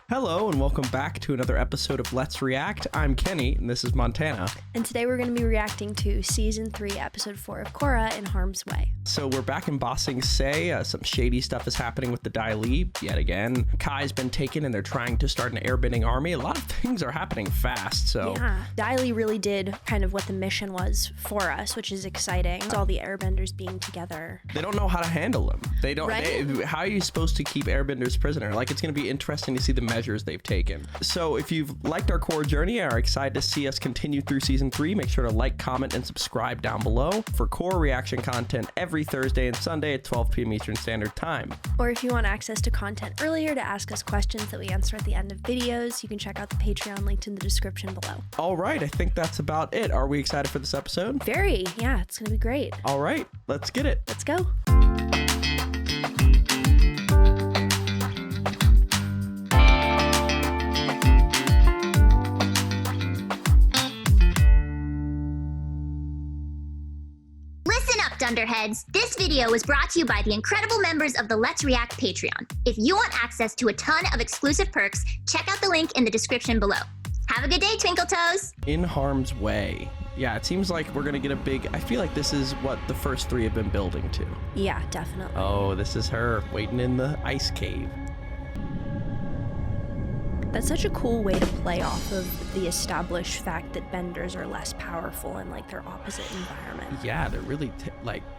Hello and welcome back to another episode of Let's React. I'm Kenny and this is Montana. And today we're going to be reacting to Season 3, Episode 4 of Korra in Harm's Way. So we're back in Bossing Say. Some shady stuff is happening with the Dai Li yet again. Kai's been taken and they're trying to start an airbending army. A lot of things are happening fast, so... Yeah, Dai Li really did kind of what the mission was for us, which is exciting. All the airbenders being together. They don't know how to handle them. They don't... Right? How are you supposed to keep airbenders prisoner? Like, it's going to be interesting to see the measures they've taken. So if you've liked our Korra journey and are excited to see us continue through Season 3, make sure to like, comment, and subscribe down below for Korra reaction content every Thursday and Sunday at 12 p.m. Eastern Standard Time. Or if you want access to content earlier to ask us questions that we answer at the end of videos, you can check out the Patreon linked in the description below. All right, I think that's about it. Are we excited for this episode? Very, yeah, it's gonna be great. All right, let's get it. Let's go. Dunderheads, this video was brought to you by the incredible members of the Let's React Patreon. If you want access to a ton of exclusive perks, check out the link in the description below. Have a good day, Twinkle Toes! In Harm's Way. Yeah, it seems like we're gonna get a big... I feel like this is what the first three have been building to. Yeah, definitely. Oh, this is her waiting in the ice cave. That's such a cool way to play off of the established fact that benders are less powerful in like their opposite environment. Yeah, they're really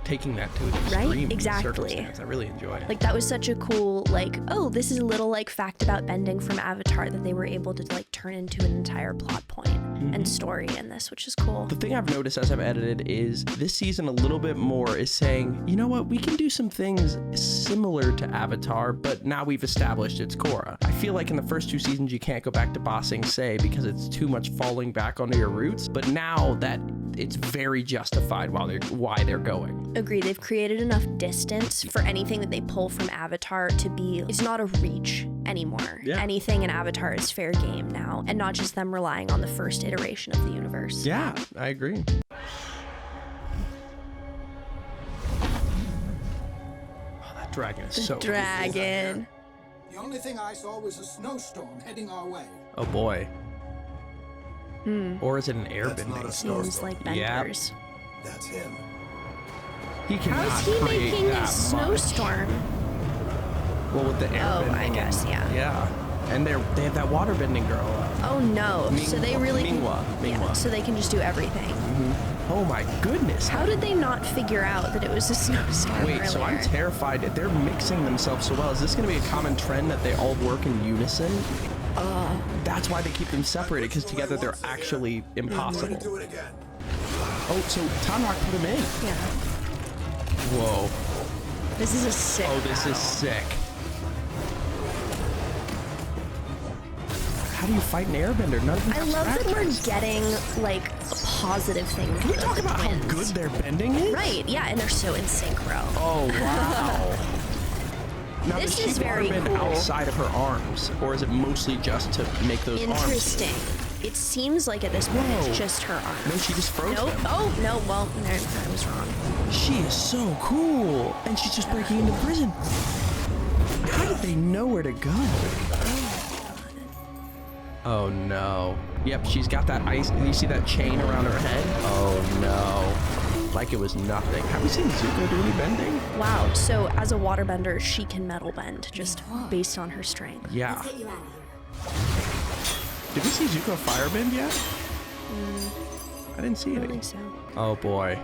taking that to an extreme right? Exactly. circumstance. I really enjoy it. Like that was such a cool like, oh, this is a little like fact about bending from Avatar that they were able to like turn into an entire plot point and story in this, which is cool. The thing I've noticed as I've edited is this season a little bit more is saying, you know what, we can do some things similar to Avatar, but now we've established it's Korra. I feel like in the first two seasons you can't go back to Bossing Say because it's too much falling back onto your roots, but now that it's very justified why they're going. Agree, they've created enough distance for anything that they pull from Avatar to be, it's not a reach anymore. Yeah. Anything in Avatar is fair game now, and not just them relying on the first iteration of the universe. Yeah, I agree. Oh, that dragon is so cool. Dragon. The only thing I saw was a snowstorm heading our way. Oh boy. Or is it an airbending? Seems like benders. Yep. That's him. He cannot How is he create making a that snowstorm? Well, with the airbending. Oh, I guess, yeah. Yeah. And they have that waterbending girl. Oh no. So they really Mingwa. Yeah, so they can just do everything. Oh my goodness. How did they not figure out that it was a snowstorm Wait, earlier? so I'm terrified. They're mixing themselves so well. Is this going to be a common trend that they all work in unison? That's why they keep them separated, because together they're actually impossible. Do it again. Oh, so Tanrak put him in. Yeah. Whoa. This is a sick Oh, this battle. is sick. How do you fight an airbender? None of them I have love that we're strategies. getting like a positive thing. Can we talk about how good their bending is? Right, yeah, and they're so in sync, bro. Oh, wow. Now, This does she is very bend cool. outside of her arms, or is it mostly just to make those arms? Interesting. It seems like at this point Whoa. it's just her arm. No, she just froze Nope. them. Oh, no, well, I was wrong. She is so cool, and she's just breaking into prison. How did they know where to go? Oh no. Yep, she's got that ice. You see that chain around her head? Oh no. Like it was nothing. Have we seen Zuko do any bending? Wow, so as a waterbender, she can metal bend just based on her strength. Yeah. Did we see Zuko firebend yet? I didn't see I don't any. think so. Oh boy.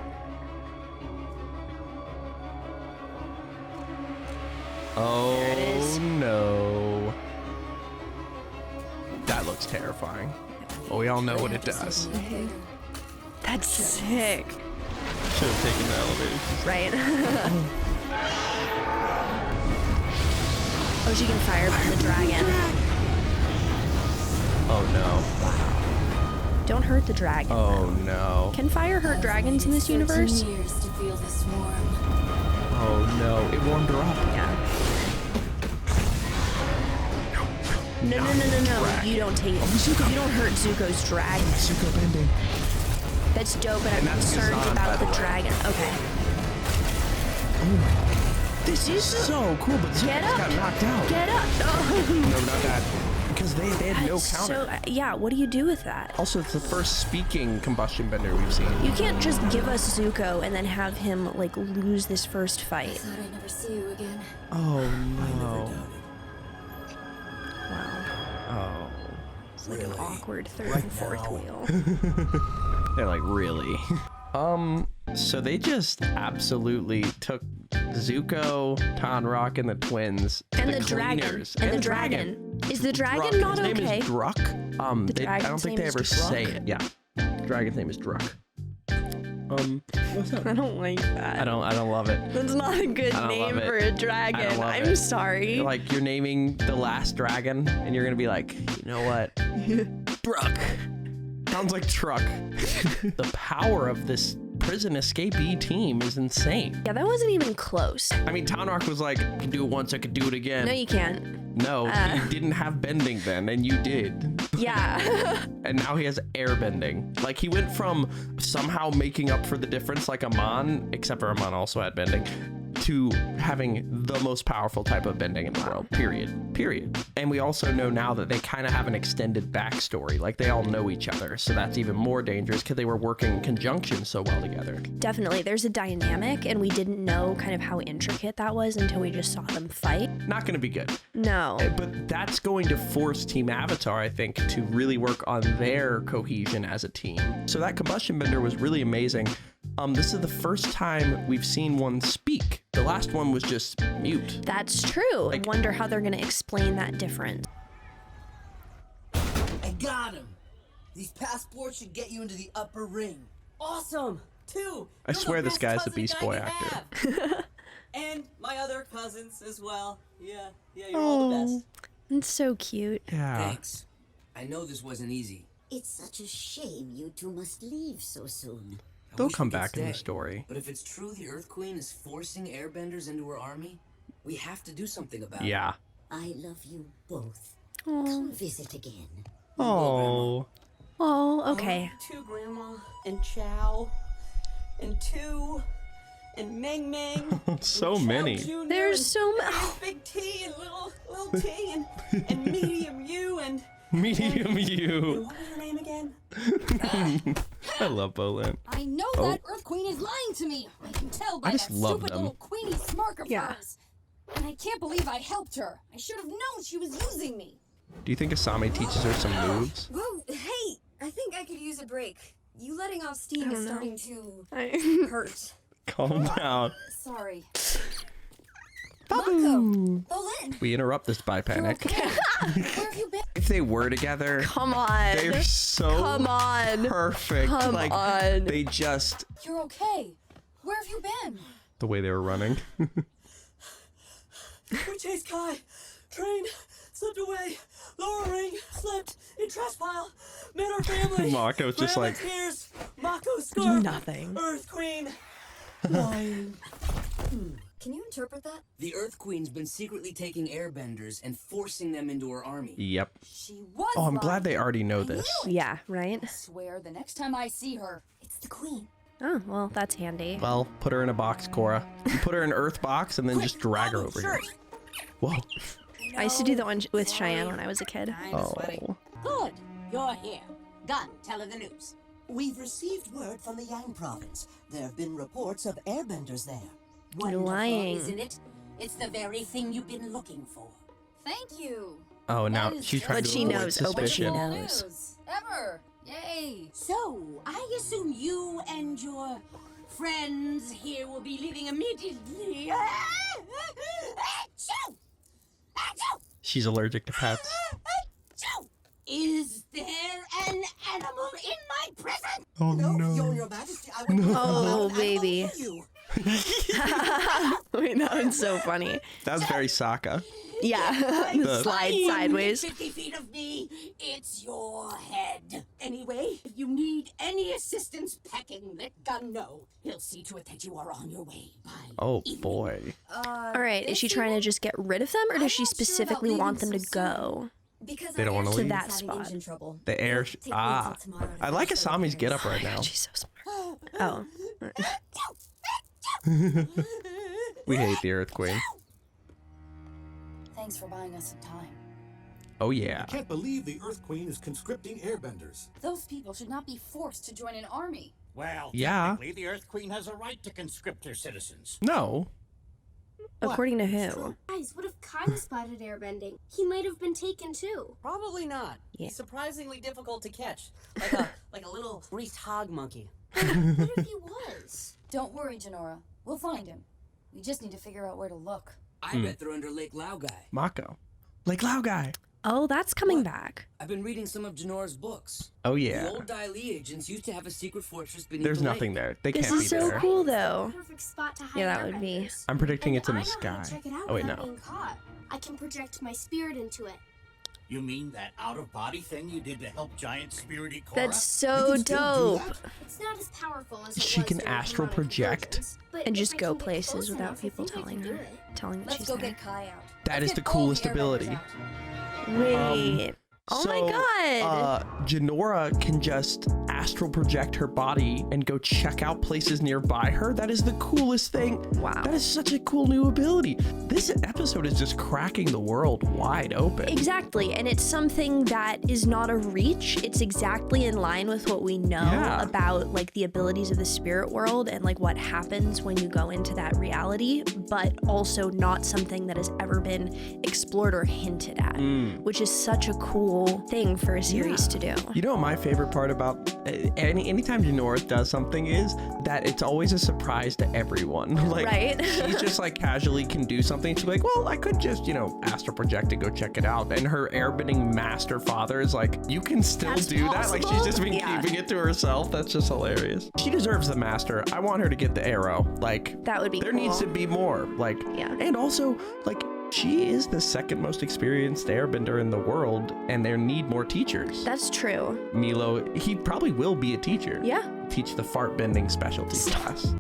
Oh There it is. no. That looks terrifying. Well, we all know what it does. That's sick. Should have taken the elevator. Right? Oh, she can firebend the dragon. Oh no. Don't hurt the dragon. Oh no. Can fire hurt dragons in this universe? Oh no. It warmed her up. Yeah. No. You don't take. Zuko. You don't hurt Zuko's dragon. Zuko bending. That's dope, but I'm that's concerned Kazan, about by the the way. dragon. Okay. This is so cool, but Get Zuko's up. got knocked out. Get up. Oh. No, not that. they had no counter. So, yeah, what do you do with that? Also, it's the first speaking combustion bender we've seen. You can't just give us Zuko and then have him, like, lose this first fight. Thought I'd never see you again. Oh, no. Wow. Oh. It's like an awkward third and fourth wheel. They're like, really? So they just absolutely took Zuko, Tonrock, and the twins to And the dragon. cleaners. And the dragon. Is the dragon Druck. not His name okay? is Druck. I don't think they ever dragon's say name is it. Yeah. The dragon's name is Druck. What's up? I don't like that. I don't love it. That's not a good I don't name love it. for a I don't dragon. love I'm it. sorry. Like, you're naming the last dragon, and you're gonna be like, you know what? Druck. Sounds like truck. The power of this prison escapee team is insane. Yeah, that wasn't even close. I mean, Tonrock was like, I can do it once, I could do it again. No, you can't. No, he didn't have bending then, and you did. Yeah. And now he has airbending. Like, he went from somehow making up for the difference like Amon, except for Amon also had bending, to having the most powerful type of bending in the world, period. And we also know now that they kind of have an extended backstory. Like, they all know each other, so that's even more dangerous because they were working in conjunction so well together. Definitely. There's a dynamic, and we didn't know kind of how intricate that was until we just saw them fight. Not going to be good. No. But that's going to force Team Avatar, I think, to really work on their cohesion as a team. So that Combustion Bender was really amazing. This is the first time we've seen one speak. The last one was just mute. That's true. I wonder how they're going to explain that difference. I got him. These passports should get you into the upper ring. Awesome. Two. I swear this guy's a Beast Boy actor. And my other cousins as well. Yeah, you're all the best. It's so cute. Yeah. Thanks. I know this wasn't easy. It's such a shame you two must leave so soon. I They'll wish come we could back in the stay. story. But if it's true the Earth Queen is forcing Airbenders into her army, we have to do something about it. Yeah. I love you both. Come visit again. Oh. Oh, okay. Two Grandma and Chow and Two and Meng Meng. So and many. Chow Jr. There's and- so and many. Big T and little T and medium U and Medium you. what was your name again? I love Bolin. I know that Earth Queen is lying to me. I can tell by I just that love stupid them. little Queenie smirk of Yeah. hers. And I can't believe I helped her. I should have known she was using me. Do you think Asami teaches her some moves? Whoa, hey, I think I could use a break. You letting off steam is starting to hurt. Calm down. Sorry. Bolin, We interrupt this by panic. where have you been? If they were together, Come on. they're so Come on. perfect. Come like on. they just You're okay. Where have you been? the way they were running. We chased Kai. Train. Slipped away. Lower ring. Slipped. In trash pile. Met our family. Mako's just Grandma like- tears. Mako scarf. Nothing. Earth Queen. Lying. Can you interpret that? The Earth Queen's been secretly taking Airbenders and forcing them into her army. Yep. She was Oh, I'm lying. glad they already know this. Yeah, right? I swear the next time I see her, It's the queen. Oh, well, that's handy. Well, put her in a box, Korra. You put her in an Earth box and then just drag her over here. Whoa. I used to do that one with Cheyenne when I was a kid. Oh. Good. You're here. Gun, tell her the news. We've received word from the Yang province. There have been reports of airbenders there. You're Wonderful, lying. isn't it? It's the very thing you've been looking for. thank you. Oh, now That is she's trying But to she avoid knows. Oh, but she suspicion. knows. News. Ever. Yay. So, I assume you and your friends here will be leaving immediately. Achoo! Achoo! She's allergic to pets. Achoo! Is there an animal in my prison? Oh Your Majesty, I would Oh, baby. you. Wait, that one's so funny. That was very Sokka. Yeah. Slide Within sideways. 50 feet of me, it's your head. Anyway, if you need any assistance packing, let Gun know. He'll see to it that you are on your way. Bye. Oh boy. All right, is she trying to just get rid of them, or does she specifically want them to go? Because They don't wanna our leave. To airship's that having spot. engine trouble. The air. Take me until tomorrow to I like finish the Asami's repairs. getup right now. She's so smart. Oh. We hate the Earth Queen. Thanks for buying us some time. Oh yeah. I can't believe the Earth Queen is conscripting Airbenders. Those people should not be forced to join an army. Well, yeah. Technically, the Earth Queen has a right to conscript her citizens. No. According to who? Guys, what if Kyle spotted airbending? He might have been taken too. Probably not. Yeah. He's surprisingly difficult to catch. Like a little greased hog monkey. What if he was? Don't worry, Janora. We'll find him. We just need to figure out where to look. I bet they're under Lake Laogai. Mako. Lake Laogai. Oh, that's coming back. I've been reading some of Janora's books. Oh yeah. The old Dai Li agents used to have a secret fortress beneath There's the lake. nothing there. They This can't is be so there. cool, though. Perfect spot to hide Yeah, that would be. airbenders. I'm predicting And it's in I the know how to sky. check it out Oh wait, without no. being caught. I can project my spirit into it. You mean that out-of-body thing you did to help giant spirity Korra? That's so dope. It's not as powerful as it She was can during astral demonic project convergence, but And if just I go can get places close without enough, I people think I telling can do her, it. telling that Let's she's go there. get Kai out. That Let's is the get all coolest Airbenders ability. out. Wait. Oh my god. Janora can just astral project her body and go check out places nearby her. That is the coolest thing. Wow. That is such a cool new ability. This episode is just cracking the world wide open. Exactly, and it's something that is not a reach. It's exactly in line with what we know about like the abilities of the spirit world and like what happens when you go into that reality, but also not something that has ever been explored or hinted at, which is such a cool thing for a series to do. You know what my favorite part about anytime Janora does something is that it's always a surprise to everyone. Like, right? She's just like casually can do something. She's like, well, I could just, astral project and go check it out. And her airbending master father is like, you can still do that? Like, she's just been keeping it to herself. That's just hilarious. She deserves the master. I want her to get the arrow. Like, that would be there cool. needs to be more. Like, and also, like, she is the second most experienced airbender in the world, and there need more teachers. That's true. Milo, he probably will be a teacher. Yeah. Teach the fart bending specialty class.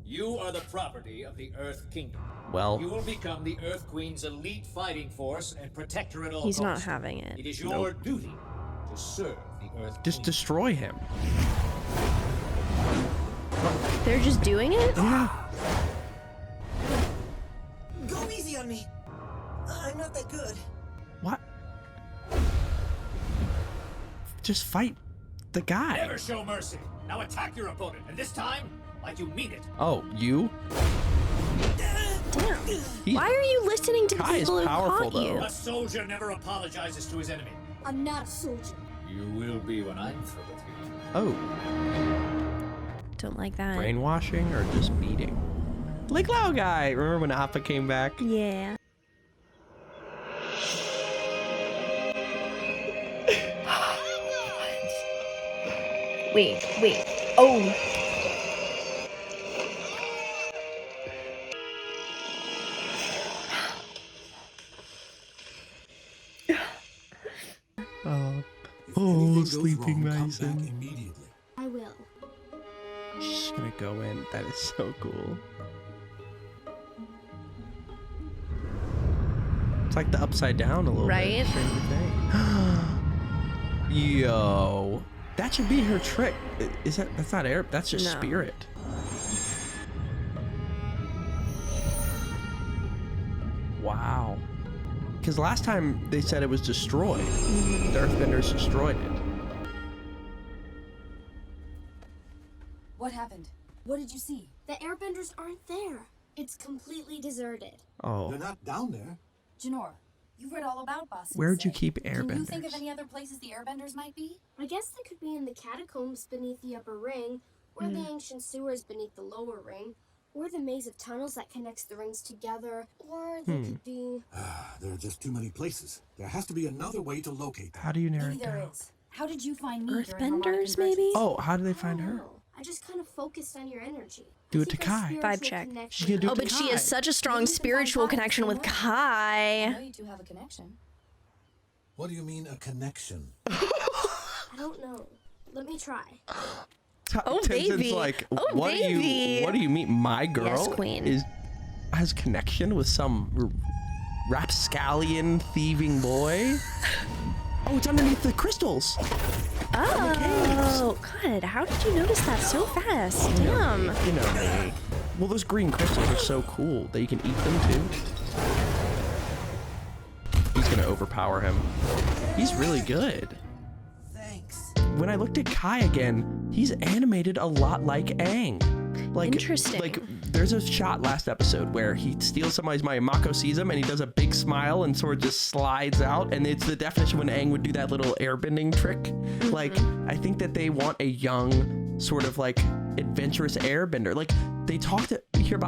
You are the property of the Earth Kingdom. Well, you will become the Earth Queen's elite fighting force and protector at all He's not costs. having it. It is your duty to serve the Earth just destroy him. They're just doing it? Yeah. Go easy on me. I'm not that good. What? Just fight the guy. Never show mercy. Now attack your opponent, and this time, like you mean it. Oh, you? Damn. Why are you listening to the Kai is people who powerful, caught you? A soldier never apologizes to his enemy. I'm not a soldier. You will be when I'm through with you. Oh. Don't like that. Brainwashing or just beating? Lake Laogai. Remember when Appa came back? Yeah. Wait. Oh. Oh, sleeping Mason. Immediately. I will. She's gonna go in. That is so cool. It's like the upside down a little Right? bit. Stranger Things. Yo, that should be her trick. Is that? That's not air. That's just No. spirit. Wow. Because last time they said it was destroyed. The Earthbenders destroyed it. What happened? What did you see? The airbenders aren't there. It's completely deserted. Oh. They're not down there. Janora, you've read all about Boston. Where'd you keep Can you think of Airbenders? any other places the Airbenders might be? I guess they could be in the catacombs beneath the upper ring, or the ancient sewers beneath the lower ring, or the maze of tunnels that connects the rings together, or they could be... There are just too many places. There has to be another way to locate them. How do you narrow Maybe it there down? is. How did you find me during harmonic Earthbenders, convergence? maybe? Oh, how do they find I don't her? know. I just kind of focused on your energy. Do I it to think our Kai. spiritual Vibe check. connection- She's gonna do Oh, it to but she Kai. has such a strong Maybe you can spiritual find out connection with somewhere. I Kai. know you two have a connection. What do you mean, a connection? I don't know. Let me try. Oh, Tenzin's baby. like, Oh, what baby. do you mean? My girl Yes, queen. has connection with some rapscallion thieving boy? Oh, it's underneath the crystals. Oh, God. How did you notice that so fast? Damn. You know me. Well, those green crystals are so cool that you can eat them too. overpower him. He's really good. Thanks. When I looked at Kai again, he's animated a lot like Aang. Like, interesting. Like, there's a shot last episode where he steals somebody's money. Mako sees him and he does a big smile and sort of just slides out. And it's the definition when Aang would do that little airbending trick. Like, I think that they want a young, sort of like adventurous airbender. Like, they talked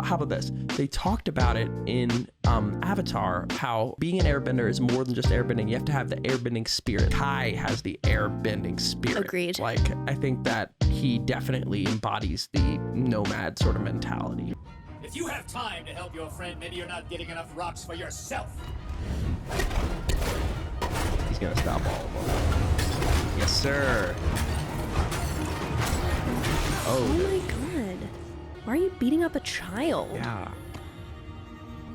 how about this? They talked about it in Avatar, how being an airbender is more than just airbending. You have to have the airbending spirit. Kai has the airbending spirit. Agreed. Like, I think that he definitely embodies the nomad sort of mentality. If you have time to help your friend, maybe you're not getting enough rocks for yourself. He's gonna stop all of them. Yes, sir. Oh my god. Why are you beating up a child? Yeah.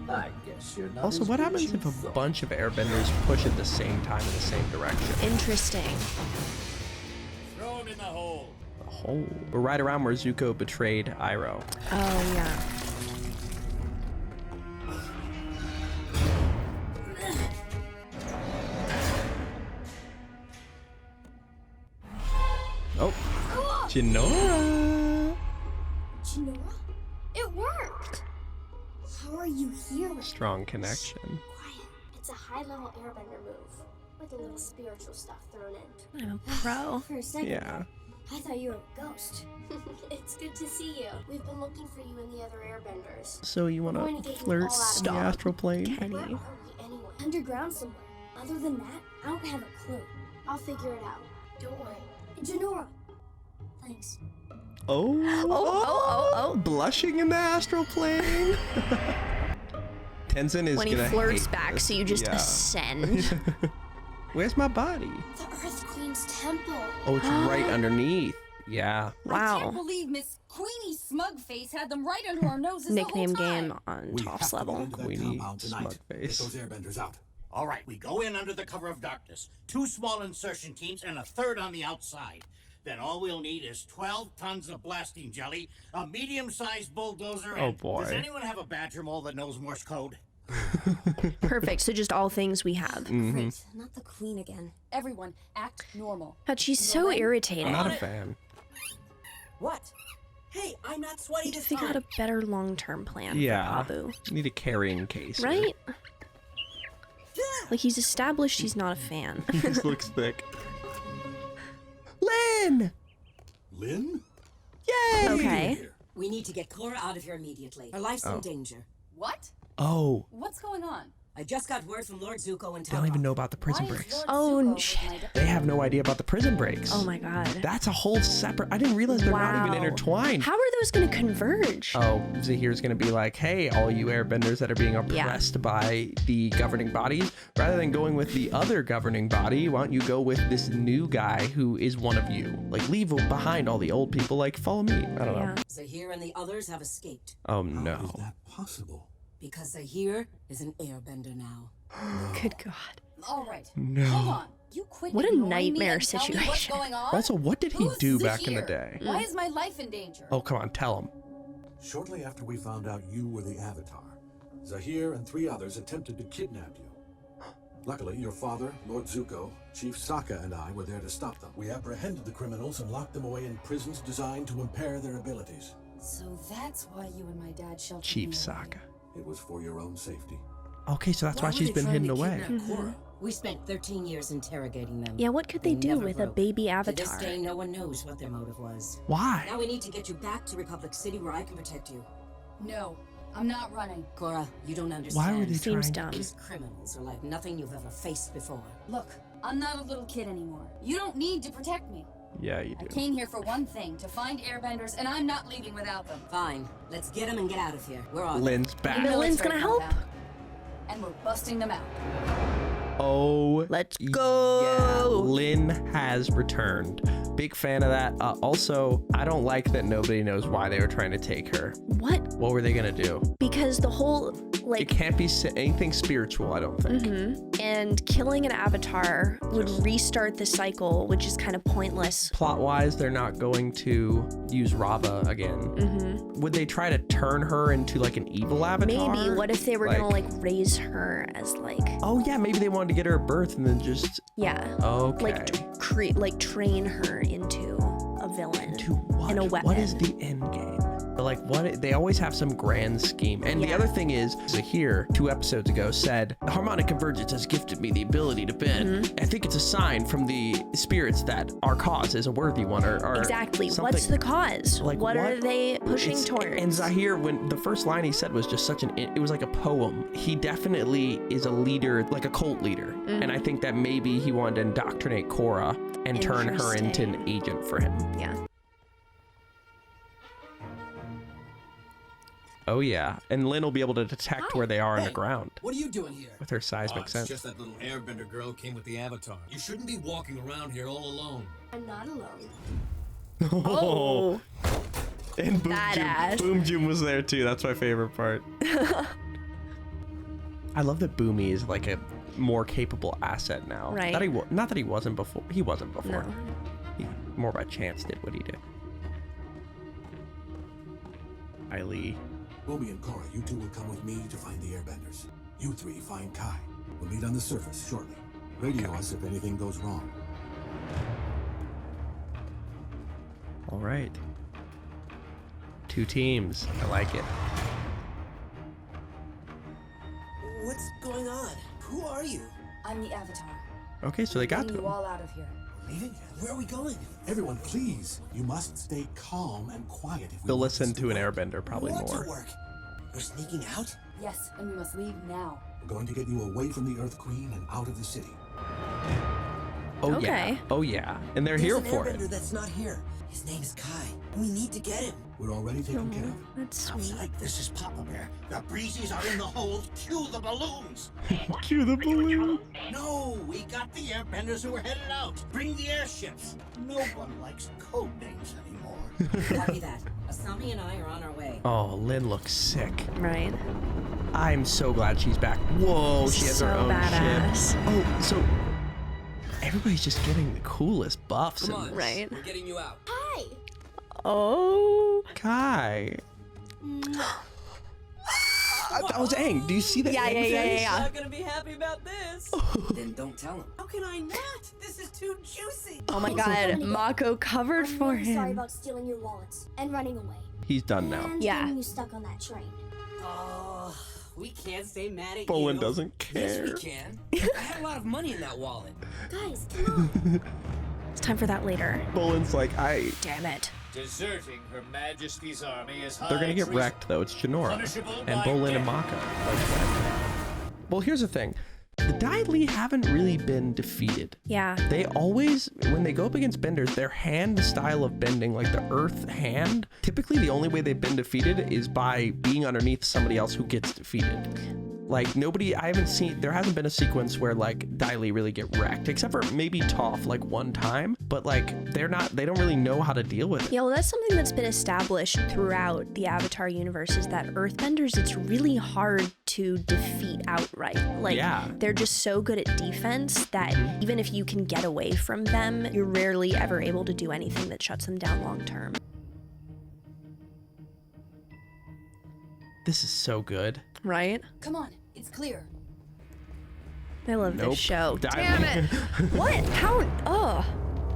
I guess you're not. Also, what happens if a bunch of airbenders push at the same time in the same direction? Interesting. Throw him in the hole. The hole. We're right around where Zuko betrayed Iroh. Oh, yeah. Oh, Jinora. Jinora? It worked! How are you here? Strong connection. Quiet. It's a high-level airbender move, with a little spiritual stuff thrown in. I'm a pro. For a second, Yeah. I thought you were a ghost. It's good to see you. We've been looking for you and the other airbenders. So you want Going to to get you flirt all out of in the here. astral plane? Where are we anyway? Underground somewhere. Other than that, I don't have a clue. I'll figure it out. Don't worry. Jinora! Thanks. Oh, blushing in the astral plane. Tenzin is when he gonna flirts hate back, this. so you just Yeah. ascend. Where's my body? The Earth Queen's temple. Oh, it's right underneath. Yeah. I Wow. can't believe Miss Queenie Smugface had them right under our noses Nickname the whole time. game on We Tops have to level. go into that Queenie compound tonight. Smugface. Get those airbenders out. All right, we go in under the cover of darkness. 2 small insertion teams and a third on the outside. Then all we'll need is 12 tons of blasting jelly, a medium-sized bulldozer, Oh, and boy. does anyone have a badger mole that knows Morse code? Perfect. So just all things we have. Great. Not the queen again. Everyone, act normal. God, she's so irritating. I'm not a fan. What? Hey, I'm not sweaty Need to this figure out time. a better long-term plan Yeah. for Babu. Need a carrying case. Right? Like, he's established he's not a fan. This looks thick. Lynn! Lynn? Yay! Okay. We need to get Korra out of here immediately. Her life's in danger. What? Oh, What's going on? I just got word from Lord Zuko and they don't even know about the prison Why is breaks. Lord Oh, Zuko with shit. my dad? They have no idea about the prison breaks. Oh my god. That's a whole separate... I didn't realize they're not even Wow. intertwined. How are those going to converge? Oh, Zahir's gonna be like, hey, all you airbenders that are being oppressed by the governing bodies, rather than going with the other governing body, why don't you go with this new guy who is one of you? Like, leave behind all the old people, like, follow me. I don't know. Zahir and the others have escaped. Oh, How is no. that possible? Because Zahir is an airbender now. Good god. All right. No. Hold on. You quit What a ignoring me nightmare and tell me what's situation. going on? Also, what did he Who's do back in the Zahir? day? Why is my life in danger? Oh, come on, tell him. Shortly after we found out you were the Avatar, Zahir and 3 others attempted to kidnap you. Luckily, your father, Lord Zuko, Chief Sokka, and I were there to stop them. We apprehended the criminals and locked them away in prisons designed to impair their abilities. So that's why you and my dad sheltered Chief me. Sokka. It was for your own safety. Okay, so that's why were she's they been trying hidden to away. kidnap Korra? We spent 13 years interrogating them. Yeah, what could they do never with a broke. baby To avatar? this day, no one knows what their motive was. Why? Now we need to get you back to Republic City where I can protect you. No, I'm not running. Korra, you don't understand. Why were they Seems trying dumb. These criminals are like nothing you've ever faced before. Look, I'm not a little kid anymore. You don't need to protect me. Yeah, you I do. came here for one thing, to find airbenders, and I'm not leaving without them. Fine, let's get them and get out of here. We're on. Lynn's back. Lynn's gonna help? And we're busting them out. Oh, let's go. Yeah, Lynn has returned. Big fan of that. Also, I don't like that nobody knows why they were trying to take her. What? What were they gonna do? Because the whole Like, it can't be anything spiritual, I don't think. And killing an avatar would restart the cycle, which is kind of pointless. Plot-wise, they're not going to use Rava again. Would they try to turn her into like an evil avatar? Maybe. What if they were gonna like raise her as like? Oh yeah, maybe they wanted to get her a birth and then just. Yeah. Okay. Like train her into a villain. Into what? And a weapon. What is the end game? But like what they always have some grand scheme. And the other thing is here 2 episodes ago said harmonic convergence has gifted me the ability to bend. I think it's a sign from the spirits that our cause is a worthy one or exactly. something. What's the cause? Like, what are they pushing towards? And Zahir, when the first line he said was just such it was like a poem. He definitely is a leader, like a cult leader. And I think that maybe he wanted to indoctrinate Korra and turn her into an agent for him. Yeah. Oh yeah, and Lynn will be able to detect where they are on the ground. What are you doing here? With her seismic sense. It's just that little Airbender girl came with the Avatar. You shouldn't be walking around here all alone. I'm not alone. Oh. And Badass. Boom Joom was there too. That's my favorite part. I love that Boomy is like a more capable asset now. Right. Not that he wasn't before. He wasn't before. No. He more by chance did what he did. Eileen. Boomy and Korra, you two will come with me to find the Airbenders. You 3 find Kai. We'll meet on the surface shortly. Radio us if anything goes wrong. All right. 2 teams. I like it. What's going on? Who are you? I'm the Avatar. Okay, so they got Getting them. you all out of here. Leaving? Where are we going? Everyone, please. You must stay calm and quiet if we They'll want listen this to an work. airbender probably Want more. to work? We're sneaking out? Yes, and we must leave now. We're going to get you away from the Earth Queen and out of the city. Oh Okay. yeah. Oh yeah. And they're There's here an for airbender it. that's not here. His name's Kai. We need to get him. We're already taken care of. That's sweet. Like this is Papa Bear. The breezies are in the hold. Cue the balloons. Cue the balloon. No, we got the Airbenders who are headed out. Bring the airships. No one likes code names anymore. Copy that. Asami and I are on our way. Oh, Lynn looks sick. Right. I'm so glad she's back. Whoa, she has her So own badass. ship. Oh, so everybody's just getting the coolest buffs Come in on, this. Right. We're getting you out. Hi. Oh. Kai. That was Aang. Do you see that? Yeah, Aang yeah, yeah, face? yeah. Not gonna be happy about this. Then don't tell him. How can I not? This is too juicy. Oh my god, Mako covered I'm for really sorry him. about stealing your wallets and running away. He's done now. And Yeah. getting you stuck on that train. Oh, we can't stay mad at Bolin you. doesn't Yes, care. we can. I had a lot of money in that wallet. Guys, come on. It's time for that later. Bolin's like, Damn it. Deserting Her Majesty's army is high they're gonna get treason. wrecked though. It's Jinora Punishable and by Bolin and death. Mako. Well, here's the thing. The Dai Li haven't really been defeated. Yeah. They always, when they go up against benders, their hand style of bending, like the earth hand, typically the only way they've been defeated is by being underneath somebody else who gets defeated. Like I haven't seen, there hasn't been a sequence where like Dai Li really get wrecked, except for maybe Toph like one time, but like they don't really know how to deal with it. Yeah, well, that's something that's been established throughout the Avatar universe is that Earthbenders, it's really hard to defeat outright. Like, Yeah. they're just so good at defense that even if you can get away from them, you're rarely ever able to do anything that shuts them down long term. This is so good. Right? Come on, it's clear. I love Nope. this show. Dai Damn Li. it! What? How? Oh,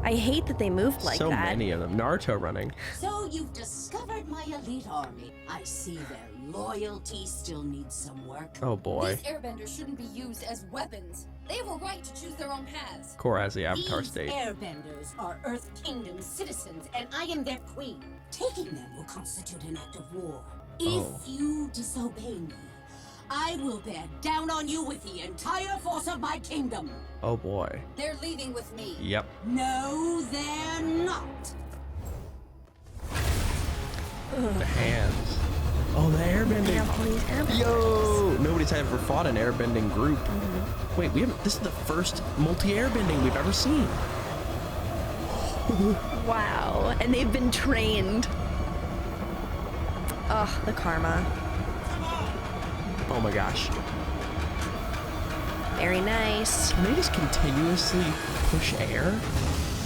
I hate that they moved like so that. many of them. Naruto running. So you've discovered my elite army. I see their loyalty still needs some work. Oh boy. These airbenders shouldn't be used as weapons. They have a right to choose their own paths. Korra has the Avatar These state. Airbenders are Earth Kingdom citizens, and I am their queen. Taking them will constitute an act of war. If you disobey me, I will bear down on you with the entire force of my kingdom. Oh boy. They're leaving with me. Yep. No, they're not. The hands. Oh, the airbending. Yo! Nobody's ever fought an airbending group. Wait, this is the first multi-airbending we've ever seen. Wow. And they've been trained. Ugh, the karma. Oh my gosh. Very nice. Can they just continuously push air?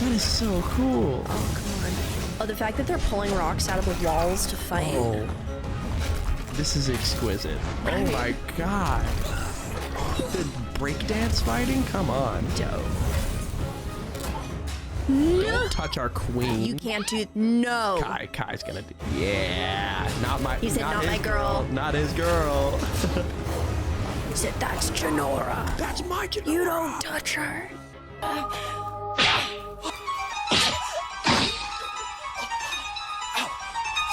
That is so cool. Oh, come on. Oh, the fact that they're pulling rocks out of the walls to fight. Oh. This is exquisite. Oh my god. The breakdance fighting? Come on. Dope. Don't touch our queen. You can't do... No. Kai's gonna do... Yeah. Not my... He said not my girl. Not his girl. He said that's Janora. That's my Janora. You don't touch her.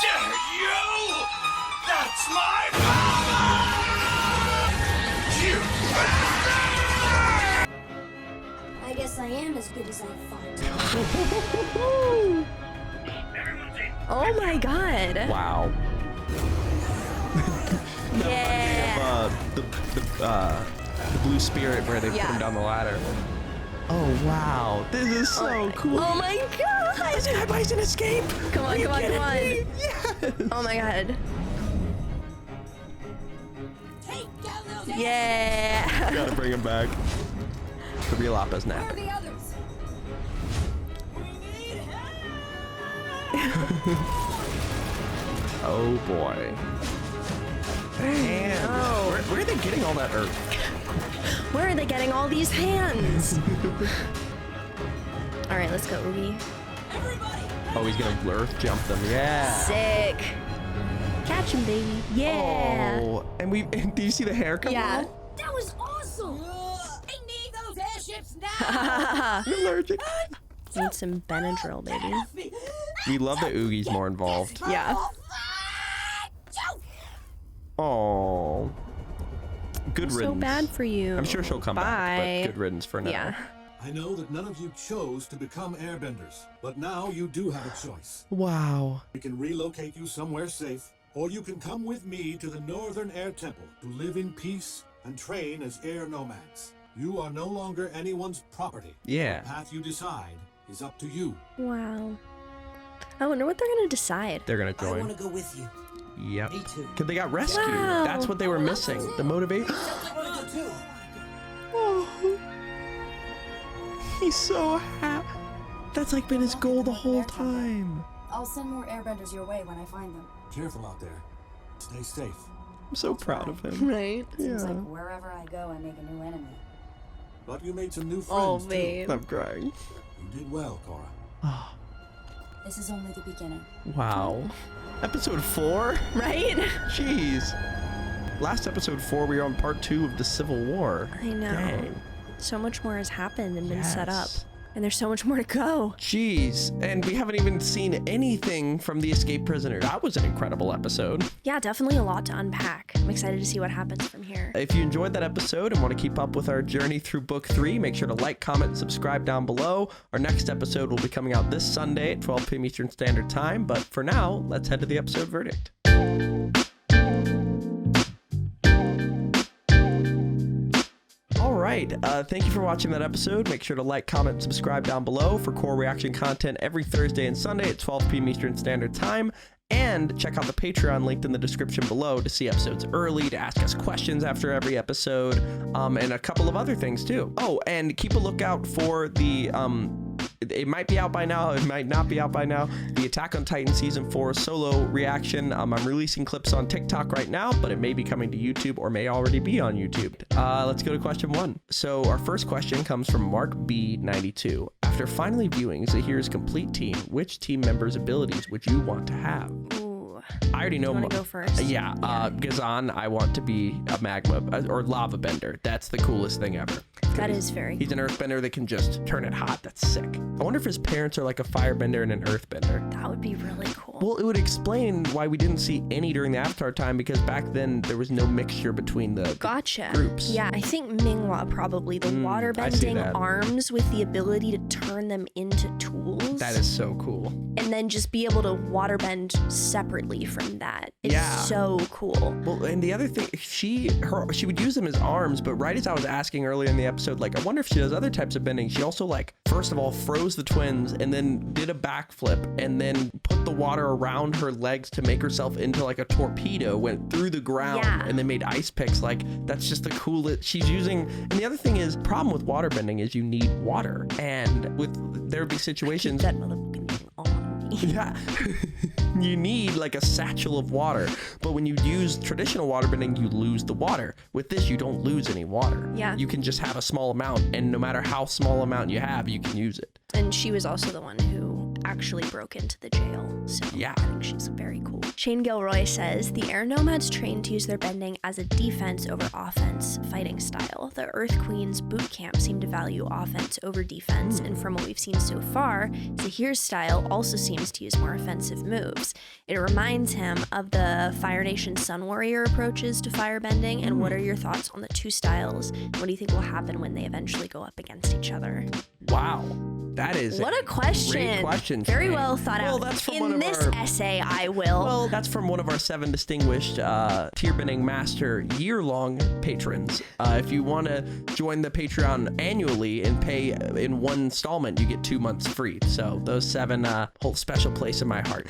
Dare you? That's my power! You bastard! I guess I am as good as I thought. Oh my god. Wow. Yeah. The blue spirit where they put him down the ladder. Oh wow. This is so cool. Oh my god. Everybody's an escape. Come on, come on, come on. Yes. Oh my god. Take down those Yeah. Gotta bring him back. The real Appa's Where are nap. the others? Oh boy. Damn. Where are they getting all that earth? Where are they getting all these hands? All right, let's go, Oogie. Oh, he's gonna earth jump them. Yeah. Sick. Catch him, baby. Yeah. Oh, and do you see the hair come Yeah. out? That was awesome! I need those airships now! I'm allergic. Need some Benadryl, baby. We love that Oogie's more involved. Yeah. Oh. Good riddance. So bad for you. I'm sure she'll come back, but good riddance for now. Yeah. I know that none of you chose to become Airbenders, but now you do have a choice. Wow. We can relocate you somewhere safe, or you can come with me to the Northern Air Temple to live in peace and train as air nomads. You are no longer anyone's property. Yeah. The path you decide is up to you. Wow. I wonder what they're gonna decide. They're gonna I join. want to go with you. Yep. Me too. Because they got rescued. Wow. That's what they were missing. The motivation. Oh. He's so happy. That's like been his goal the whole time. I'll send more airbenders your way when I find them. Careful out there. Stay safe. I'm so proud of him. Right? Seems like wherever I go, I make a new enemy. But you made some new Oh, friends babe. I'm crying. too. You did well, Korra. This is only the beginning. Wow. Episode 4? Right? Jeez. Last episode 4, we were on part 2 of the Civil War. I know. Dang. So much more has happened and been set up. Yes. And there's so much more to go. Jeez. And we haven't even seen anything from the escaped prisoner. That was an incredible episode. Yeah, definitely a lot to unpack. I'm excited to see what happens from here. If you enjoyed that episode and want to keep up with our journey through book 3, make sure to like, comment, and subscribe down below. Our next episode will be coming out this Sunday at 12 p.m. Eastern Standard Time. But for now, let's head to the episode verdict. All right. Thank you for watching that episode. Make sure to like, comment, subscribe down below for core reaction content every Thursday and Sunday at 12 p.m. Eastern Standard Time. And check out the Patreon linked in the description below to see episodes early, to ask us questions after every episode, and a couple of other things too. Oh, and keep a lookout for the, it might be out by now, it might not be out by now, the Attack on Titan Season 4 solo reaction. I'm releasing clips on TikTok right now, but it may be coming to YouTube or may already be on YouTube. Let's go to question 1. So our first question comes from Mark B92. After finally viewing Zahir's complete team, which team member's abilities would you want to have? Ooh. I already know. Do you want to go first? Yeah, Gazan, I want to be a magma or lava bender. That's the coolest thing ever. That is very He's an earthbender that can just turn it hot. That's sick. I wonder if his parents are like a firebender and an earthbender. That would be really cool. Well, it would explain why we didn't see any during the Avatar time, because back then there was no mixture between the groups. Yeah, I think Minghua probably. The water I see bending that. arms with the ability to turn them into tools. styles. That is so cool. And then just be able to waterbend separately from that. It's so cool. Well, and the other thing, she would use them as arms, but right as I was asking earlier in the episode, like, I wonder if she does other types of bending. She also, like, first of all, froze the twins and then did a backflip and then put the water around her legs to make herself into like a torpedo, went through the ground and then made ice picks. Like, that's just the coolest. She's using, and the other thing is, problem with waterbending is you need water. And there'd be situations that motherfucking thing on me. Yeah. You need like a satchel of water, but when you use traditional waterbending, you lose the water. With this, you don't lose any water. Yeah. You can just have a small amount, and no matter how small amount you have, you can use it. And she was also the one who actually broke into the jail. So I think she's very cool. Shane Gilroy says, the air nomads trained to use their bending as a defense over offense fighting style. The Earth Queen's boot camp seemed to value offense over defense, and from what we've seen so far, Zahir's style also seems to use more offensive moves. It reminds him of the Fire Nation Sun Warrior approaches to firebending, and what are your thoughts on the two styles? What do you think will happen when they eventually go up against each other? Wow. That is what a question. Great question. Very well thought out. That's from in this essay, I will. Well, that's from one of our 7 distinguished Tierbending Master year-long patrons. If you want to join the Patreon annually and pay in one installment, you get 2 months free. So those 7 hold special place in my heart.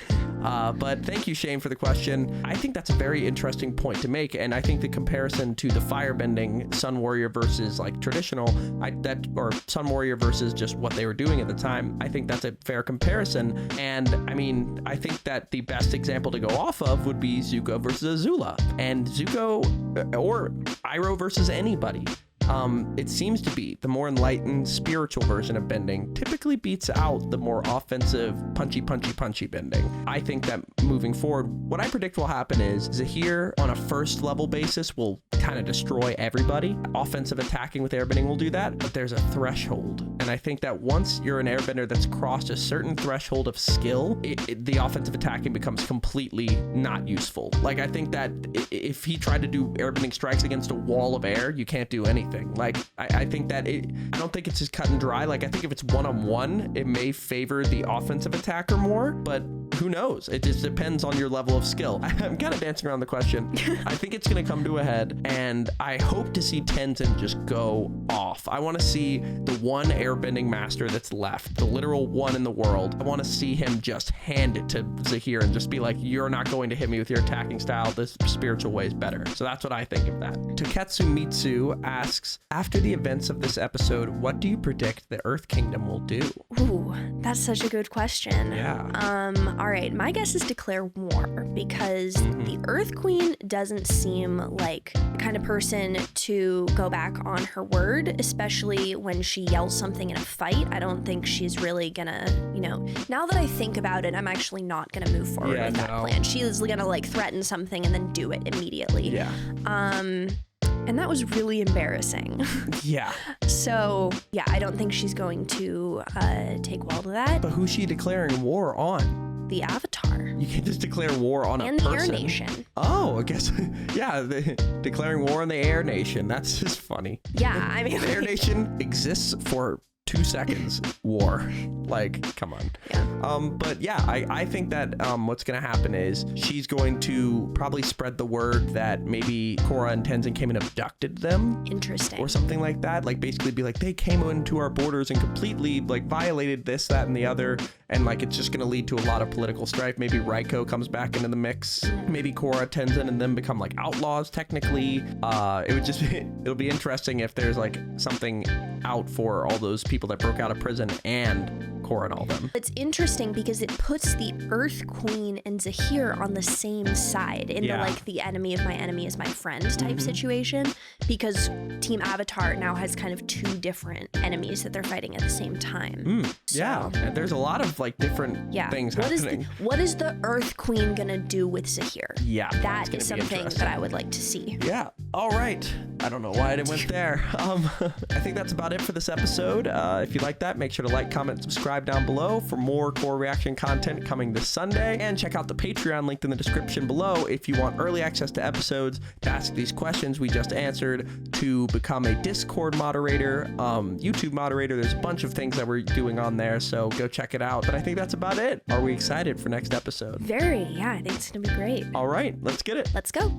But thank you, Shane, for the question. I think that's a very interesting point to make, and I think the comparison to the firebending Sun Warrior versus like traditional, or Sun Warrior versus just what they were doing at the time, I think that's a fair comparison. And I mean, I think that the best example to go off of would be Zuko versus Azula, and Zuko or Iroh versus anybody. It seems to be the more enlightened spiritual version of bending typically beats out the more offensive punchy bending. I think that moving forward, what I predict will happen is Zahir on a first level basis will kind of destroy everybody. Offensive attacking with airbending will do that, but there's a threshold. And I think that once you're an airbender that's crossed a certain threshold of skill, the offensive attacking becomes completely not useful. Like, I think that if he tried to do airbending strikes against a wall of air, you can't do anything. Like, I think that I don't think it's just cut and dry. Like, I think if it's one-on-one, it may favor the offensive attacker more, but who knows? It just depends on your level of skill. I'm kind of dancing around the question. I think it's going to come to a head, and I hope to see Tenzin just go off. I want to see the one airbending master that's left, the literal one in the world. I want to see him just hand it to Zahir and just be like, you're not going to hit me with your attacking style. This spiritual way is better. So that's what I think of that. Taketsu Mitsu asks, after the events of this episode, what do you predict the Earth Kingdom will do? Ooh, that's such a good question. Yeah. All right, my guess is declare war, because the Earth Queen doesn't seem like the kind of person to go back on her word, especially when she yells something in a fight. I don't think she's really gonna, now that I think about it, I'm actually not gonna move forward with that plan. She is gonna like threaten something and then do it immediately. Yeah. And that was really embarrassing. Yeah. So, yeah, I don't think she's going to take well to that. But who's she declaring war on? The Avatar. You can't just declare war on and a person. And the Air Nation. Oh, I guess, yeah, declaring war on the Air Nation. That's just funny. Yeah, I mean. The Air Nation exists for 2 seconds. War. Like, come on. Yeah. But yeah, I think that what's going to happen is she's going to probably spread the word that maybe Korra and Tenzin came and abducted them. Interesting. Or something like that. Like, basically be like, they came into our borders and completely like violated this, that, and the other. And like, it's just going to lead to a lot of political strife. Maybe Raiko comes back into the mix. Maybe Korra, Tenzin, and them become like outlaws technically. It'll be interesting if there's like something out for all those people that broke out of prison and Korra and all them. It's interesting because it puts the Earth Queen and Zahir on the same side in the enemy of my enemy is my friend type situation, because Team Avatar now has kind of 2 different enemies that they're fighting at the same time. Yeah, and there's a lot of like different things happening. What is the Earth Queen gonna do with Zahir? Yeah, that is something that I would like to see. Yeah. All right. I don't know why I went there. I think that's about it for this episode. If you like that, make sure to like, comment, subscribe down below for more Korra reaction content coming this Sunday. And check out the Patreon linked in the description below if you want early access to episodes, to ask these questions we just answered, to become a Discord moderator, YouTube moderator. There's a bunch of things that we're doing on there, so go check it out. But I think that's about it. Are we excited for next episode? Very, yeah. I think it's gonna be great. All right, let's get it. Let's go.